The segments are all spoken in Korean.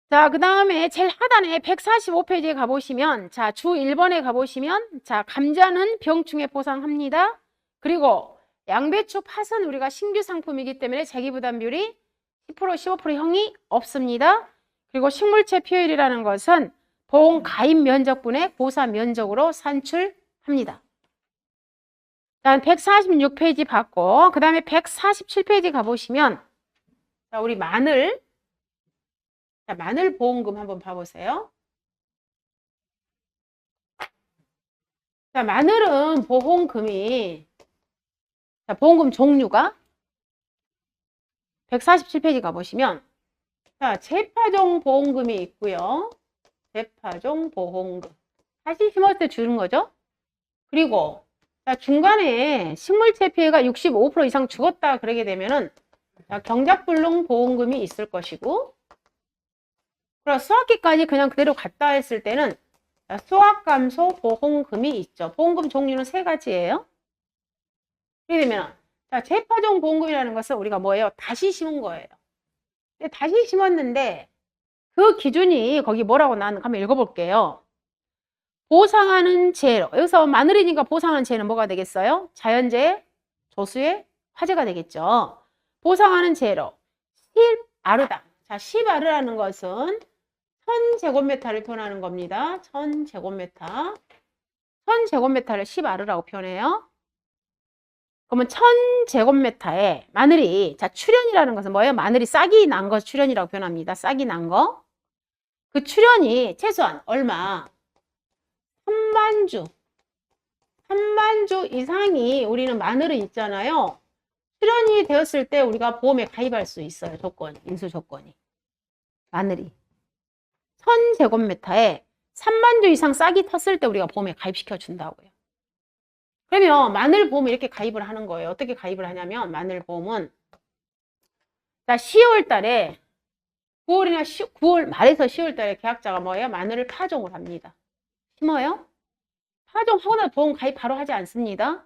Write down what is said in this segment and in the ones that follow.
자, 그 다음에 제일 하단에 145페이지에 가보시면, 자, 주 1번에 가보시면, 자, 감자는 병충해 보상합니다. 그리고 양배추 팥은 우리가 신규 상품이기 때문에 재기부담 비율이 10%, 15% 형이 없습니다. 그리고 식물체 피해율이라는 것은 보험 가입 면적분의 고사 면적으로 산출합니다. 자, 146페이지 받고, 그 다음에 147페이지 가보시면, 자, 우리 마늘. 자, 마늘 보험금 한번 봐보세요. 자, 마늘은 보험금이, 자, 보험금 종류가 147페이지 가보시면, 자, 재파종 보험금이 있고요. 재파종 보험금. 다시 심었을 때 주는 거죠. 그리고, 자, 중간에 식물체 피해가 65% 이상 죽었다 그러게 되면은, 자, 경작불능 보험금이 있을 것이고, 그리고 수확기까지 그냥 그대로 갔다 했을 때는 수확감소 보험금이 있죠. 보험금 종류는 3가지예요. 그렇게 되면 자, 재파종 보험금이라는 것은 우리가 뭐예요? 다시 심은 거예요. 근데 다시 심었는데 그 기준이 거기 뭐라고 나왔는가 한번 읽어볼게요. 보상하는 재료. 여기서 마늘이니까 보상하는 재료는 뭐가 되겠어요? 자연재해, 조수의 화재가 되겠죠. 보상하는 재료. 10아르당. 자, 10아르라는 것은 1000제곱미터를 표현하는 겁니다. 1000제곱미터. 1000제곱미터를 10아르라고 표현해요. 그러면 1000제곱미터에 마늘이, 자, 출현이라는 것은 뭐예요? 마늘이 싹이 난 거 출현이라고 표현합니다. 싹이 난 거. 그 출현이 최소한 얼마? 3만 주. 3만 주 이상이 우리는 마늘은 있잖아요. 출현이 되었을 때 우리가 보험에 가입할 수 있어요. 조건, 인수 조건이. 마늘이. 1000제곱미터에 3만 주 이상 싹이 텄을 때 우리가 보험에 가입시켜 준다고요. 그러면 마늘 보험을 이렇게 가입을 하는 거예요. 어떻게 가입을 하냐면 마늘 보험은 자, 10월 달에 9월 말에서 10월 달에 계약자가 뭐예요? 마늘을 파종을 합니다. 심어요? 파종하고 나서 보험 가입 바로 하지 않습니다.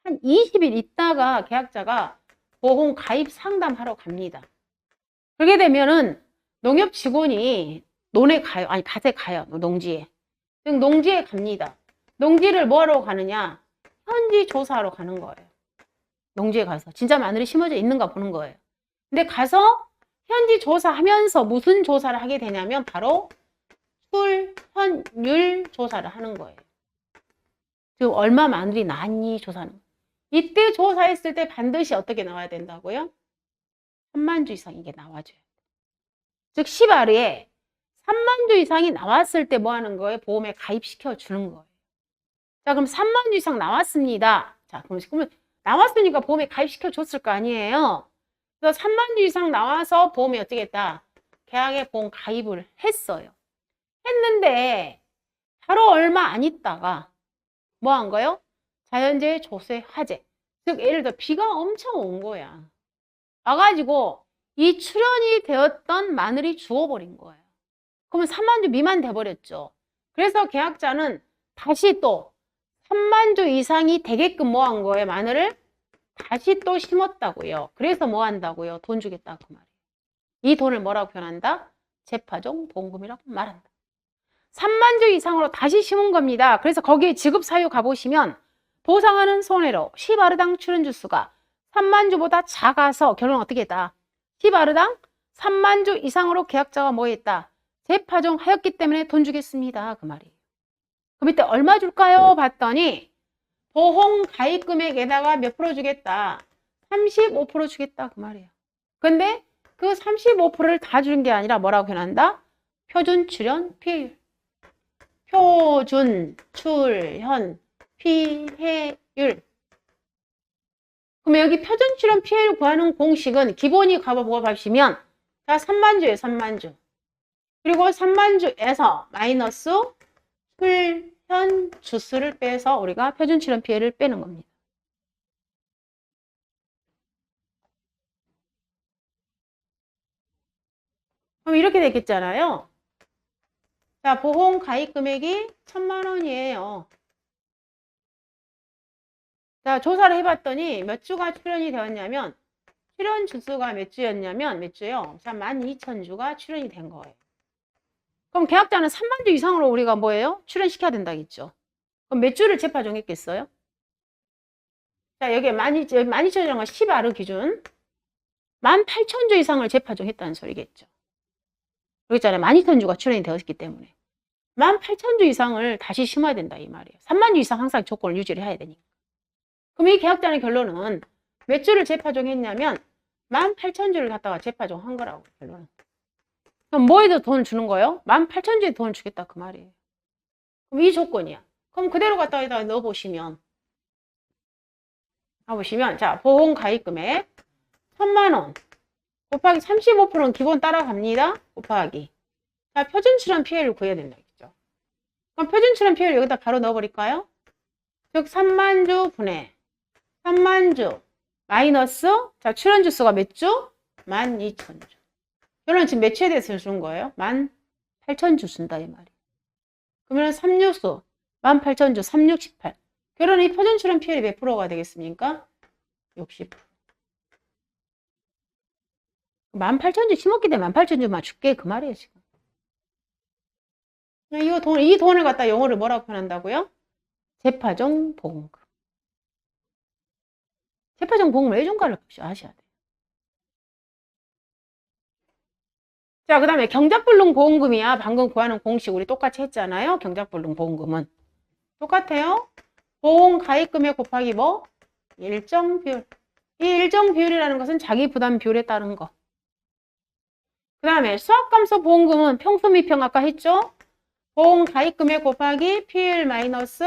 한 20일 있다가 계약자가 보험 가입 상담하러 갑니다. 그렇게 되면은 농협 직원이 논에 가요. 아니, 밭에 가요. 농지에. 농지에 갑니다. 농지를 뭐하러 가느냐? 현지 조사하러 가는 거예요. 농지에 가서. 진짜 마늘이 심어져 있는가 보는 거예요. 근데 가서 현지 조사하면서 무슨 조사를 하게 되냐면 바로 출현율 조사를 하는 거예요. 지금 얼마 마늘이 나왔니 조사는. 이때 조사했을 때 반드시 어떻게 나와야 된다고요? 3만 주 이상 이게 나와줘요. 즉 10아르에 3만 주 이상이 나왔을 때 뭐 하는 거예요? 보험에 가입시켜 주는 거예요. 자, 그럼 3만 주 이상 나왔습니다. 자, 그러면 나왔으니까 보험에 가입시켜 줬을 거 아니에요. 그래서 3만 주 이상 나와서 보험이 어떻게 했다? 계약에 보험 가입을 했어요. 했는데 바로 얼마 안 있다가 뭐 한 거예요? 자연재해, 조세, 화재. 즉 예를 들어 비가 엄청 온 거야. 와가지고 이 출현이 되었던 마늘이 죽어버린 거예요. 그러면 3만 주 미만 돼버렸죠. 그래서 계약자는 다시 또 3만 주 이상이 되게끔 뭐 한 거예요? 마늘을 다시 또 심었다고요. 그래서 뭐 한다고요? 돈 주겠다고 말이에요. 이 돈을 뭐라고 표현한다? 재파종 보험금이라고 말한다. 3만 주 이상으로 다시 심은 겁니다. 그래서 거기에 지급 사유 가보시면 보상하는 손해로 10아르당 출현 주수가 3만 주보다 작아서 결론 어떻게 했다? 10아르당 3만 주 이상으로 계약자가 뭐 했다? 재파종 하였기 때문에 돈 주겠습니다. 그 말이에요. 그럼 이때 얼마 줄까요? 봤더니 보험 가입 금액에다가 몇 프로 주겠다? 35% 주겠다. 그 말이에요. 근데 그 35%를 다 주는 게 아니라 뭐라고 표현한다? 표준 출현 피해율. 표준 출현 피해율. 그럼 여기 표준 출현 피해율 구하는 공식은 기본이 가보시면 자, 3만 주에 3만 주. 그리고 3만 주에서 마이너스 출현 주수를 빼서 우리가 표준 출현 피해를 빼는 겁니다. 그럼 이렇게 되겠잖아요. 자, 보험 가입 금액이 1000만 원이에요. 자, 조사를 해봤더니 몇 주가 출현이 되었냐면 출현 주수가 몇 주였냐면 몇 주요? 자, 12,000주가 출현이 된 거예요. 그럼 계약자는 3만 주 이상으로 우리가 뭐예요? 출연시켜야 된다겠죠. 그럼 몇 주를 재파종했겠어요? 자, 여기에 12,000주라는 건 10아르 기준 18,000주 이상을 재파종했다는 소리겠죠. 그랬잖아요. 12,000주가 출연이 되었기 때문에 18,000주 이상을 다시 심어야 된다 이 말이에요. 3만 주 이상 항상 조건을 유지를 해야 되니까. 그럼 이 계약자의 결론은 몇 주를 재파종했냐면 18,000주를 갖다가 재파종한 거라고 결론은. 그럼 뭐에도 돈을 주는 거예요? 18,000주에 돈을 주겠다 그 말이에요. 그럼 이 조건이야. 그럼 그대로 갖다가 넣어보시면 자, 보험 가입 금액 1,000만 원 곱하기 35%는 기본 따라갑니다. 곱하기. 자, 표준 출연 피해를 구해야 된다겠죠. 그럼 표준 출연 피해를 여기다 바로 넣어버릴까요? 즉 3만 주 분의 3만 주 마이너스 자, 출연주 수가 몇 주? 12,000주. 결론은 지금 몇 주에 대해서 준 거예요? 18,000주 준다 이 말이에요. 그러면 3유수 18,000주 368. 결론은 이 표준 출연 피해율이 몇 프로가 되겠습니까? 60%. 18,000주 심었기 때문에 18,000주만 줄게 그 말이에요 지금. 이 돈을 갖다 영어를 뭐라고 표현한다고요? 재파종 보험금. 재파종 보험을 왜 준가를 아셔야 돼요. 자, 그 다음에 경작불능 보험금이야. 방금 구하는 공식 우리 똑같이 했잖아요. 경작불능 보험금은. 똑같아요. 보험 가입금액 곱하기 뭐? 일정 비율. 이 일정 비율이라는 것은 자기 부담 비율에 따른 거. 그 다음에 수학감소 보험금은 평소 미평 아까 했죠? 보험 가입금액 곱하기 피해율 마이너스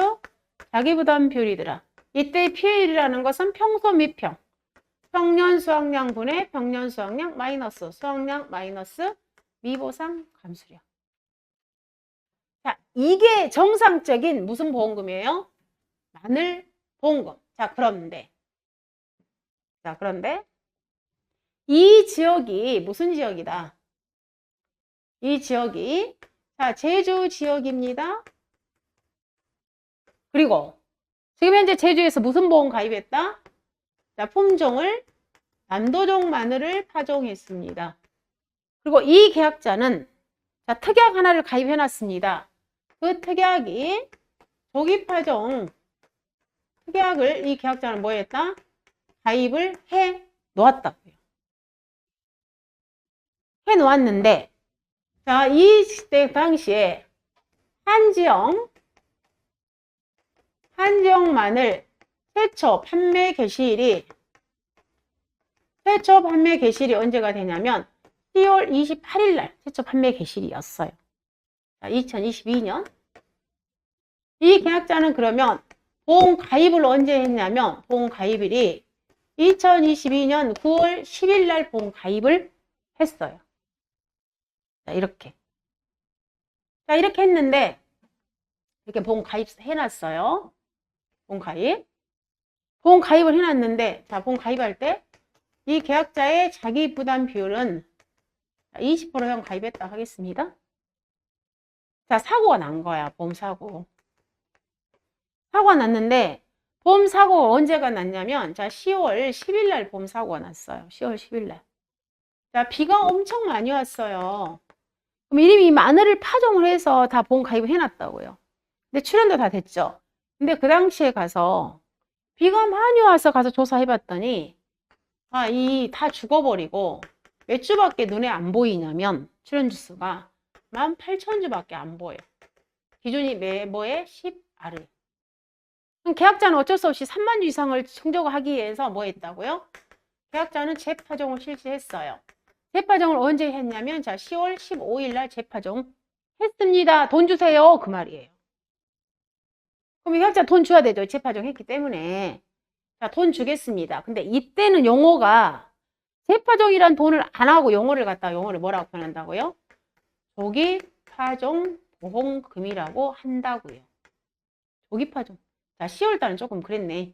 자기 부담 비율이더라. 이때 피해율이라는 것은 평소 미평. 평년 수확량 분의 평년 수확량 마이너스 수확량 마이너스 미보상 감수량. 자, 이게 정상적인 무슨 보험금이에요? 마늘 보험금. 자, 그런데 이 지역이 무슨 지역이다? 이 지역이 자, 제주 지역입니다. 그리고 지금 현재 제주에서 무슨 보험 가입했다? 자, 품종을 남도종 마늘을 파종했습니다. 그리고 이 계약자는 자, 특약 하나를 가입해 놨습니다. 그 특약이 조기 파종 특약을 이 계약자는 뭐 했다? 가입을 해 놓았다고요. 해 놓았는데 자, 이때 당시에 한지영 마늘 최초 판매 개시일이 언제가 되냐면 10월 28일 날 최초 판매 개시일이었어요. 자, 2022년. 이 계약자는 그러면 보험 가입을 언제 했냐면 보험 가입일이 2022년 9월 10일 날 보험 가입을 했어요. 자, 이렇게. 자, 이렇게 했는데 이렇게 보험 가입 해놨어요. 보험 가입을 해놨는데 자, 보험 가입할 때 이 계약자의 자기 부담 비율은 20%형 가입했다 하겠습니다. 자, 사고가 난 거야. 보험 사고가 났는데 보험 사고가 언제가 났냐면 자, 10월 10일 날 보험 사고가 났어요. 10월 10일 날. 자, 비가 엄청 많이 왔어요. 그럼 이미 마늘을 파종을 해서 다 보험 가입을 해놨다고요. 근데 출연도 다 됐죠. 근데 그 당시에 가서 비가 많이 와서 가서 조사해봤더니 다 죽어버리고 몇 주밖에 눈에 안 보이냐면 출연주 수가 18,000주밖에 안 보여. 기준이 뭐에 10아르. 그럼 계약자는 어쩔 수 없이 3만 주 이상을 충족하기 위해서 뭐 했다고요? 계약자는 재파종을 실시했어요. 재파종을 언제 했냐면 자, 10월 15일 날 재파종 했습니다. 돈 주세요. 그 말이에요. 그럼 계약자 돈 줘야 되죠. 재파종 했기 때문에. 자, 돈 주겠습니다. 근데 이때는 용어가 재파종이란 돈을 안 하고 용어를 뭐라고 표현한다고요? 조기 파종 보험금이라고 한다고요. 조기 파종. 자, 10월 달은 조금 그랬네.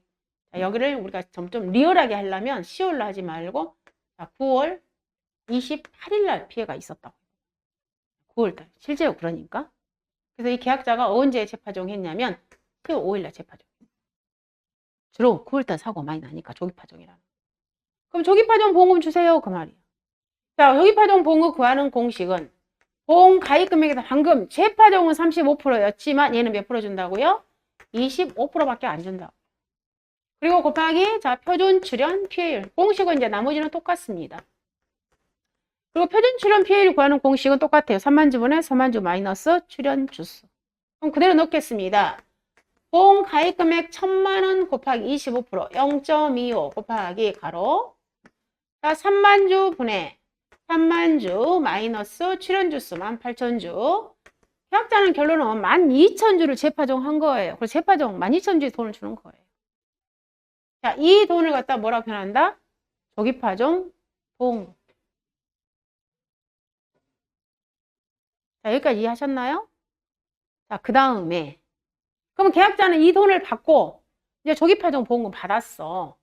자, 여기를 우리가 좀 리얼하게 하려면 10월로 하지 말고 자, 9월 28일 날 피해가 있었다고. 9월 달. 실제로 그러니까. 그래서 이 계약자가 언제 재파종 했냐면 10월 5일 날 재파종. 주로 9월달 사고가 많이 나니까 조기파종이라. 그럼 조기파종 보험금 주세요. 그 말이에요. 자, 조기파종 보험금 구하는 공식은 보험 가입 금액에서 방금 재파종은 35%였지만 얘는 몇 프로 준다고요? 25%밖에 안 준다. 그리고 곱하기 자 표준 출연 피해율. 공식은 이제 나머지는 똑같습니다. 그리고 표준 출연 피해율 구하는 공식은 똑같아요. 3만주분의 3만주 마이너스 출연 주수. 그럼 그대로 넣겠습니다. 보험 가입 금액 1000만원 곱하기 25% 0.25 곱하기 가로 자 3만주분의 3만주 마이너스 출연주수 18,000주. 계약자는 결론은 12,000주를 재파종한 거예요. 그래서 재파종 12,000주에 돈을 주는 거예요. 자, 이 돈을 갖다 뭐라고 표현한다? 조기파종 보험금. 자, 여기까지 이해하셨나요? 자, 그 다음에 그럼 계약자는 이 돈을 받고 이제 조기파종 보험금 받았어.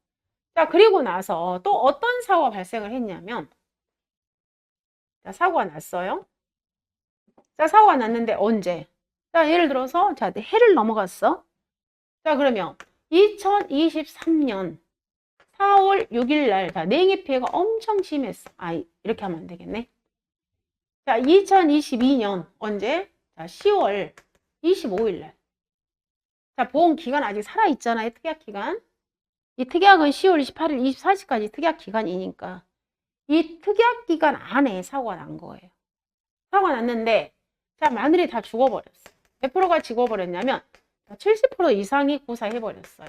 자, 그리고 나서 또 어떤 사고가 발생을 했냐면 자, 사고가 났어요. 자, 사고가 났는데 언제? 자, 예를 들어서 자, 해를 넘어갔어. 자, 그러면 2023년 4월 6일 날 자, 냉해 피해가 엄청 심했어. 아, 이렇게 하면 안 되겠네. 자, 2022년 언제? 자, 10월 25일 날. 자, 보험 기간 아직 살아 있잖아요. 특약 기간. 이 특약은 10월 28일, 24시까지 특약 기간이니까 이 특약 기간 안에 사고가 난 거예요. 사고가 났는데 자, 마늘이 다 죽어버렸어. 몇 프로가 죽어버렸냐면 70% 이상이 고사해버렸어요.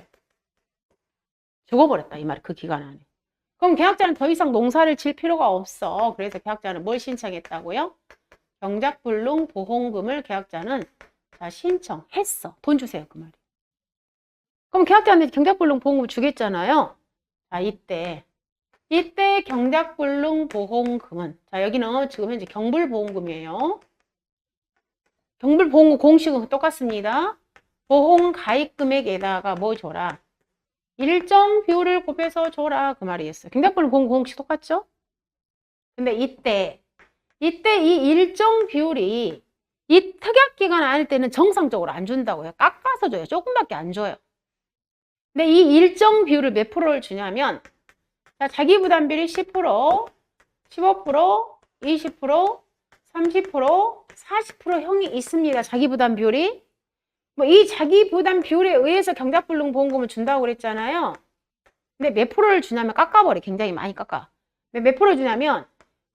죽어버렸다 이 말 그 기간 안에. 그럼 계약자는 더 이상 농사를 질 필요가 없어. 그래서 계약자는 뭘 신청했다고요? 경작불능 보험금을 계약자는 자, 신청했어. 돈 주세요 그 말이에요. 그럼 계약자한테 경작불능 보험금을 주겠잖아요. 자, 이때 경작불능 보험금은 자, 여기는 지금 현재 경불보험금이에요. 경불보험금 공식은 똑같습니다. 보험 가입 금액에다가 뭐 줘라? 일정 비율을 곱해서 줘라 그 말이었어요. 경작불능 보험금 공식 똑같죠? 근데 이때 이 일정 비율이 이 특약 기간 아닐 때는 정상적으로 안 준다고요. 깎아서 줘요. 조금밖에 안 줘요. 근데 이 일정 비율을 몇 프로를 주냐면 자, 자기 부담비율이 10%, 15%, 20%, 30%, 40% 형이 있습니다. 자기 부담 비율이. 뭐 이 자기 부담 비율에 의해서 경작불능 보험금을 준다고 그랬잖아요. 근데 몇 프로를 주냐면 깎아버려. 굉장히 많이 깎아. 몇 프로 주냐면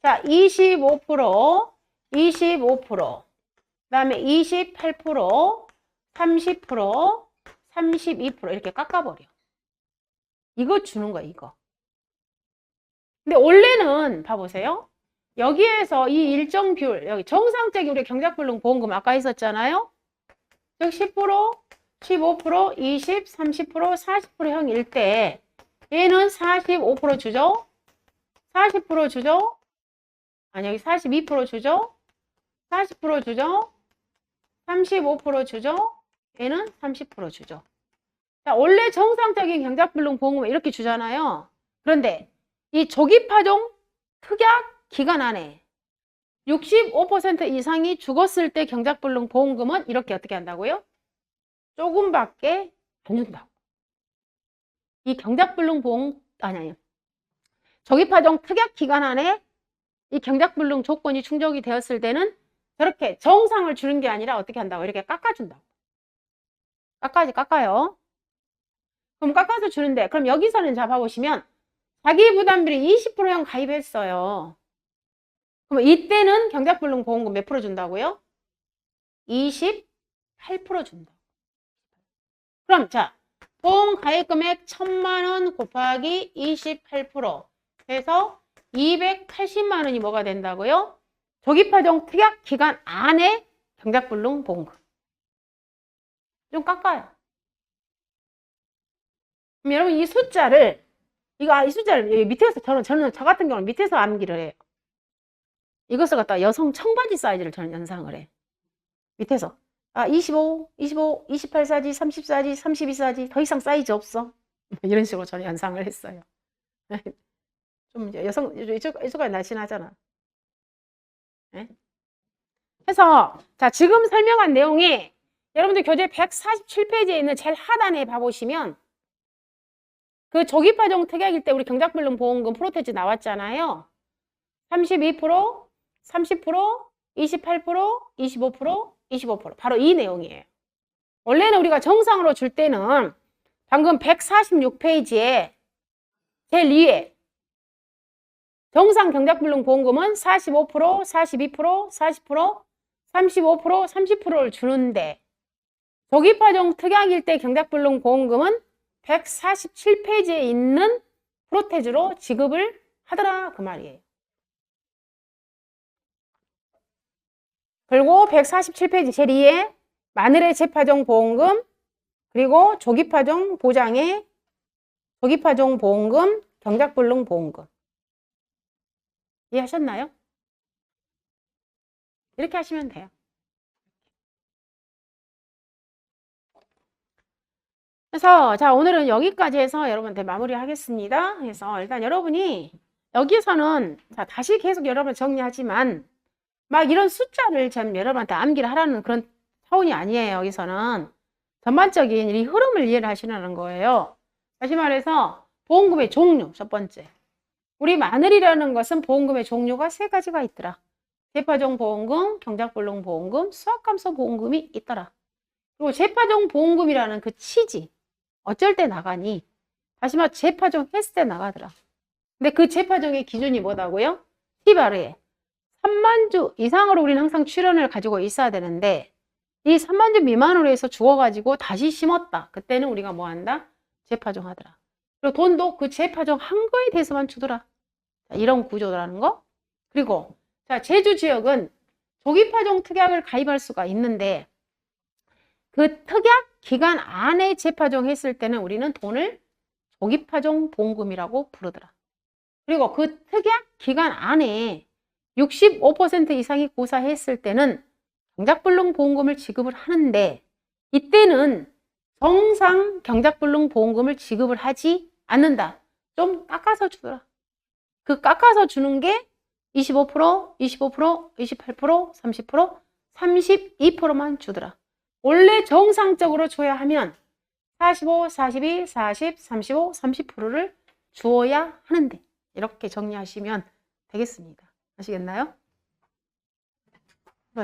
자, 25%, 25%, 그다음에 28%, 30%, 32% 이렇게 깎아버려. 이거 주는 거야, 이거. 근데 원래는 봐보세요. 여기에서 이 일정 비율, 여기 정상적인 우리 경작불능 보험금 아까 했었잖아요. 즉 10%, 15%, 20, 30%, 40% 형일 때 얘는 45% 주죠. 40% 주죠. 아니 여기 42% 주죠. 40% 주죠. 35% 주죠. 얘는 30% 주죠. 자, 원래 정상적인 경작불능 보험금은 이렇게 주잖아요. 그런데 이 조기파종 특약 기간 안에 65% 이상이 죽었을 때 경작불능 보험금은 이렇게 어떻게 한다고요? 조금밖에 안 준다고. 이 경작불능 보험 아니 조기파종 특약 기간 안에 이 경작불능 조건이 충족이 되었을 때는 저렇게 정상을 주는 게 아니라 어떻게 한다고? 이렇게 깎아준다고. 깎아요. 그럼 깎아서 주는데 그럼 여기서는 잡아보시면 자기 부담비를 20%형 가입했어요. 그럼 이때는 경작불능 보험금 몇 프로 준다고요? 28% 준다. 그럼 자, 보험 가입 금액 1000만원 곱하기 28% 해서 280만 원이 뭐가 된다고요? 조기파종 특약 기간 안에 경작불능 보험금. 좀 깎아요. 그럼 여러분 이 숫자를 이 숫자를 여기 밑에서 저는 저 같은 경우는 밑에서 암기를 해요. 이것을 갖다 여성 청바지 사이즈를 저는 연상을 해. 밑에서 25, 25, 28사지, 30사지, 32사지 더 이상 사이즈 없어. 이런 식으로 저는 연상을 했어요. 좀 여성 이쪽까지 날씬하잖아. 네? 그래서 자 지금 설명한 내용이 여러분들 교재 147페이지에 있는 제일 하단에 봐보시면 그 조기파종 특약일 때 우리 경작불능 보험금 프로테지 나왔잖아요. 32%, 30%, 28%, 25%, 25%. 바로 이 내용이에요. 원래는 우리가 정상으로 줄 때는 방금 146페이지에 제일 위에 정상 경작불능보험금은 45%, 42%, 40%, 35%, 30%를 주는데 조기파종 특약일 때 경작불능보험금은 147페이지에 있는 프로테주로 지급을 하더라 그 말이에요. 그리고 147페이지 제일 2에 만일의 재파종 보험금 그리고 조기파종 보장의 조기파종 보험금, 경작불능 보험금. 이해하셨나요? 이렇게 하시면 돼요. 그래서 자 오늘은 여기까지 해서 여러분한테 마무리하겠습니다. 그래서 일단 여러분이 여기서는 자 다시 계속 여러분 정리하지만 막 이런 숫자를 좀 여러분한테 암기를 하라는 그런 차원이 아니에요. 여기서는 전반적인 이 흐름을 이해를 하시라는 거예요. 다시 말해서 보험금의 종류 첫 번째. 우리 마늘이라는 것은 보험금의 종류가 3가지가 있더라. 재파종 보험금, 경작불능 보험금, 수확감소 보험금이 있더라. 그리고 재파종 보험금이라는 그 취지 어쩔 때 나가니 다시 말해 재파종 했을 때 나가더라. 근데 그 재파종의 기준이 뭐다고요? T바르에 3만 주 이상으로 우리는 항상 출연을 가지고 있어야 되는데 이 3만 주 미만으로 해서 죽어가지고 다시 심었다. 그때는 우리가 뭐 한다? 재파종 하더라. 그리고 돈도 그 재파종 한 거에 대해서만 주더라. 자, 이런 구조라는 거. 그리고 자 제주 지역은 조기파종 특약을 가입할 수가 있는데 그 특약 기간 안에 재파종 했을 때는 우리는 돈을 조기파종 보험금이라고 부르더라. 그리고 그 특약 기간 안에 65% 이상이 고사했을 때는 경작불능 보험금을 지급을 하는데 이때는 정상 경작불능 보험금을 지급을 하지 않는다. 좀 깎아서 주더라. 그 깎아서 주는 게 25%, 25%, 28%, 30%, 32%만 주더라. 원래 정상적으로 줘야 하면 45, 42, 40, 35, 30%를 주어야 하는데 이렇게 정리하시면 되겠습니다. 아시겠나요?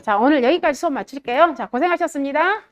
자, 오늘 여기까지 수업 마칠게요. 자, 고생하셨습니다.